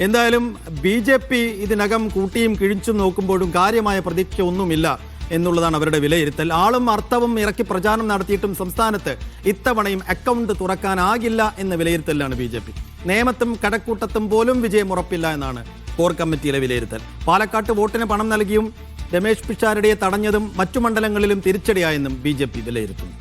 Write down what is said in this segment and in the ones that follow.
എന്തായാലും BJP ഇതിനകം കൂട്ടിയും കിഴിച്ചും നോക്കുമ്പോഴും കാര്യമായ പ്രതീക്ഷ ഒന്നുമില്ല എന്നുള്ളതാണ് അവരുടെ വിലയിരുത്തൽ. ആളും അർത്ഥവും ഇറക്കി പ്രചാരണം നടത്തിയിട്ടും സംസ്ഥാനത്ത് ഇത്തവണയും അക്കൗണ്ട് തുറക്കാനാകില്ല എന്ന വിലയിരുത്തലാണ് BJP. നേമത്തും കടക്കൂട്ടത്തും പോലും വിജയം ഉറപ്പില്ല എന്നാണ് കോർ കമ്മിറ്റിയിലെ വിലയിരുത്തൽ. പാലക്കാട്ട് വോട്ടിന് പണം നൽകിയും രമേശ് പിഷാരടിയെ തടഞ്ഞതും മറ്റു മണ്ഡലങ്ങളിലും തിരിച്ചടിയായെന്നും BJP വിലയിരുത്തുന്നു.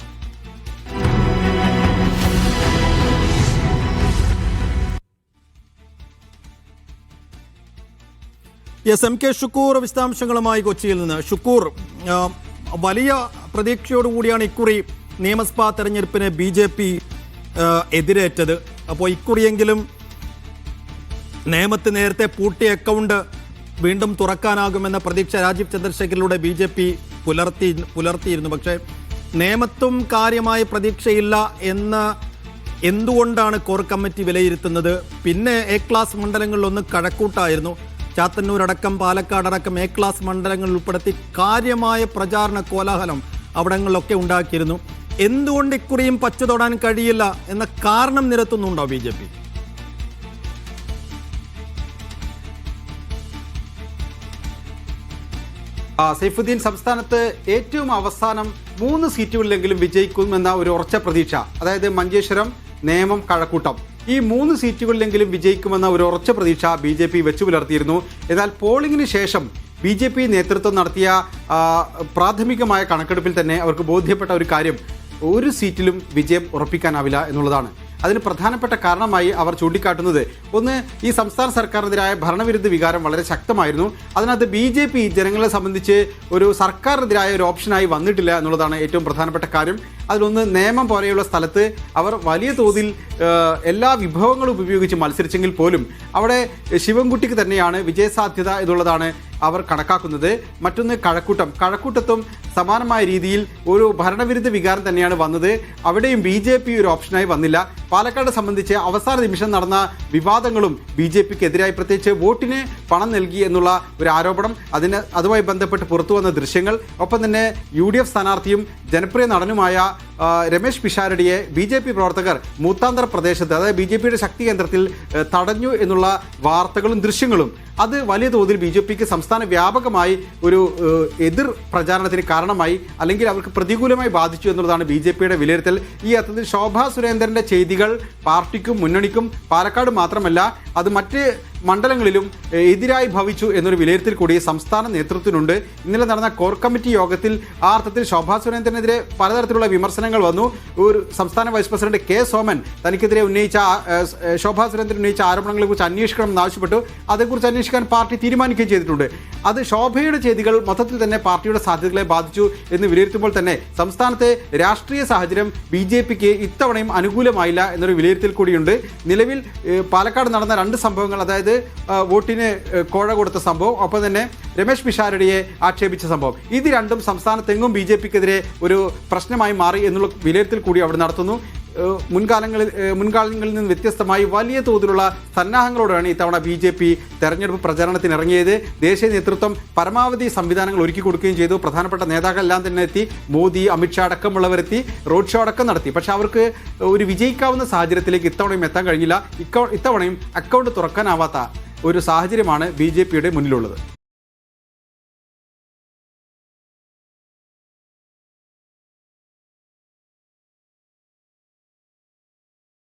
MK ഷുക്കൂർ വിശദാംശങ്ങളുമായി കൊച്ചിയിൽ നിന്ന്. ഷുക്കൂർ, വലിയ പ്രതീക്ഷയോടുകൂടിയാണ് ഇക്കുറി നിയമസഭാ തെരഞ്ഞെടുപ്പിന് BJP എതിരേറ്റത്. അപ്പോൾ ഇക്കുറിയെങ്കിലും നേമത്ത് നേരത്തെ പൂട്ടിയ അക്കൗണ്ട് വീണ്ടും തുറക്കാനാകുമെന്ന പ്രതീക്ഷ രാജീവ് ചന്ദ്രശേഖരിലൂടെ BJP പുലർത്തിയിരുന്നു. പക്ഷേ നേമത്തും കാര്യമായ പ്രതീക്ഷയില്ല എന്ന് എന്തുകൊണ്ടാണ് കോർ കമ്മിറ്റി വിലയിരുത്തുന്നത്? പിന്നെ A ക്ലാസ് മണ്ഡലങ്ങളിലൊന്ന് കഴക്കൂട്ടായിരുന്നു. ചാത്തന്നൂരടക്കം പാലക്കാടടക്കം A ക്ലാസ് മണ്ഡലങ്ങളിൽ ഉൾപ്പെടുത്തി കാര്യമായ പ്രചാരണ കോലാഹലം അവിടങ്ങളിലൊക്കെ ഉണ്ടാക്കിയിരുന്നു. എന്തുകൊണ്ട് ഇക്കുറിയും പച്ച തൊടാൻ കഴിയില്ല എന്ന കാരണം നിരത്തുന്നുണ്ടോ BJP? സൈഫുദ്ദീൻ, സംസ്ഥാനത്ത് ഏറ്റവും അവസാനം 3 സീറ്റുകളിലെങ്കിലും വിജയിക്കുമെന്ന ഒരു ഉറച്ച പ്രതീക്ഷ, അതായത് മഞ്ചേശ്വരം, നേമം, കഴക്കൂട്ടം, ഈ 3 സീറ്റുകളിലെങ്കിലും വിജയിക്കുമെന്ന ഒരു ഉറച്ച പ്രതീക്ഷ BJP വെച്ചു പുലർത്തിയിരുന്നു. എന്നാൽ പോളിംഗിന് ശേഷം BJP നേതൃത്വം നടത്തിയ പ്രാഥമികമായ കണക്കെടുപ്പിൽ തന്നെ അവർക്ക് ബോധ്യപ്പെട്ട ഒരു കാര്യം, ഒരു സീറ്റിലും വിജയം ഉറപ്പിക്കാനാവില്ല എന്നുള്ളതാണ്. അതിന് പ്രധാനപ്പെട്ട കാരണമായി അവർ ചൂണ്ടിക്കാട്ടുന്നത്, ഒന്ന്, ഈ സംസ്ഥാന സർക്കാരിനെതിരായ ഭരണവിരുദ്ധ വികാരം വളരെ ശക്തമായിരുന്നു. അതിനകത്ത് BJP ജനങ്ങളെ സംബന്ധിച്ച് ഒരു സർക്കാരിനെതിരായ ഒരു ഓപ്ഷനായി വന്നിട്ടില്ല എന്നുള്ളതാണ് ഏറ്റവും പ്രധാനപ്പെട്ട കാര്യം. അതിലൊന്ന്, നേമം പോലെയുള്ള സ്ഥലത്ത് അവർ വലിയ തോതിൽ എല്ലാ വിഭവങ്ങളും ഉപയോഗിച്ച് മത്സരിച്ചെങ്കിൽ പോലും അവിടെ ശിവൻകുട്ടിക്ക് തന്നെയാണ് വിജയസാധ്യത എന്നുള്ളതാണ് അവർ കണക്കാക്കുന്നത്. മറ്റൊന്ന്, കഴക്കൂട്ടത്തും സമാനമായ രീതിയിൽ ഒരു ഭരണവിരുദ്ധ വികാരം തന്നെയാണ് വന്നത്. അവിടെയും BJP ഒരു ഓപ്ഷനായി വന്നില്ല. പാലക്കാട് സംബന്ധിച്ച് അവസാന നിമിഷം നടന്ന വിവാദങ്ങളും BJPക്കെതിരായി, പ്രത്യേകിച്ച് വോട്ടിന് പണം നൽകി എന്നുള്ള ഒരു ആരോപണം, അതുമായി ബന്ധപ്പെട്ട് പുറത്തു വന്ന ദൃശ്യങ്ങൾ, ഒപ്പം തന്നെ UDF സ്ഥാനാർത്ഥിയും ജനപ്രിയ നടനുമായ രമേശ് പിഷാരടിയെ BJP പ്രവർത്തകർ മൂത്താന്തർ പ്രദേശത്ത്, അതായത് BJPയുടെ ശക്തി കേന്ദ്രത്തിൽ തടഞ്ഞു എന്നുള്ള വാർത്തകളും ദൃശ്യങ്ങളും, അത് വലിയ തോതിൽ BJPക്ക് സംസ്ഥാന വ്യാപകമായി ഒരു എതിർ പ്രചാരണത്തിന് കാരണമായി, അല്ലെങ്കിൽ അവർക്ക് പ്രതികൂലമായി ബാധിച്ചു എന്നുള്ളതാണ് BJPയുടെ വിലയിരുത്തൽ. ഈ അർത്ഥത്തിൽ ശോഭാ സുരേന്ദ്രൻ്റെ ചെയ്തികൾ പാർട്ടിക്കും മുന്നണിക്കും പാലക്കാട് മാത്രമല്ല അത് മറ്റ് മണ്ഡലങ്ങളിലും എതിരായി ഭവിച്ചു എന്നൊരു വിലയിരുത്തൽ കൂടി സംസ്ഥാന നേതൃത്വത്തിനുണ്ട്. ഇന്നലെ നടന്ന കോർ കമ്മിറ്റി യോഗത്തിൽ ആ അർത്ഥത്തിൽ ശോഭാ സുരേന്ദ്രനെതിരെ പലതരത്തിലുള്ള വിമർശനങ്ങൾ വന്നു. ഒരു സംസ്ഥാന വൈസ് പ്രസിഡന്റ് K സോമൻ തനിക്കെതിരെ ശോഭാ സുരേന്ദ്രൻ ഉന്നയിച്ച ആരോപണങ്ങളെക്കുറിച്ച് അന്വേഷിക്കണം എന്നാവശ്യപ്പെട്ടു. അതേക്കുറിച്ച് അന്വേഷിക്കാൻ പാർട്ടി തീരുമാനിക്കുകയും ചെയ്തിട്ടുണ്ട്. അത് ശോഭയുടെ ചെയ്തികൾ മൊത്തത്തിൽ തന്നെ പാർട്ടിയുടെ സാധ്യതകളെ ബാധിച്ചു എന്ന് വിലയിരുത്തുമ്പോൾ തന്നെ സംസ്ഥാനത്തെ രാഷ്ട്രീയ സാഹചര്യം BJPക്ക് ഇത്തവണയും അനുകൂലമായില്ല എന്നൊരു വിലയിരുത്തൽ കൂടിയുണ്ട്. നിലവിൽ പാലക്കാട് നടന്ന 2 സംഭവങ്ങൾ, അതായത് വോട്ടിന് കോഴ കൊടുത്ത സംഭവം, ഒപ്പം തന്നെ രമേശ് പിഷാരടിയെ ആക്ഷേപിച്ച സംഭവം, ഇത് രണ്ടും സംസ്ഥാനത്തെങ്ങും BJPക്കെതിരെ ഒരു പ്രശ്നമായി മാറി എന്നുള്ള വിലയിരുത്തൽ കൂടി അവിടെ നടത്തുന്നു. മുൻകാലങ്ങളിൽ നിന്ന് വ്യത്യസ്തമായി വലിയ തോതിലുള്ള സന്നാഹങ്ങളോടാണ് ഇത്തവണ BJP തെരഞ്ഞെടുപ്പ് പ്രചാരണത്തിനിറങ്ങിയത്. ദേശീയ നേതൃത്വം പരമാവധി സംവിധാനങ്ങൾ ഒരുക്കി കൊടുക്കുകയും ചെയ്തു. പ്രധാനപ്പെട്ട നേതാക്കളെല്ലാം തന്നെ എത്തി. മോദി, അമിത്ഷാ അടക്കമുള്ളവരെത്തി റോഡ് ഷോ അടക്കം നടത്തി. പക്ഷേ അവർക്ക് ഒരു വിജയിക്കാവുന്ന സാഹചര്യത്തിലേക്ക് ഇത്തവണയും എത്താൻ കഴിഞ്ഞില്ല. ഇത്തവണയും അക്കൗണ്ട് തുറക്കാനാവാത്ത ഒരു സാഹചര്യമാണ് BJPയുടെ മുന്നിലുള്ളത്.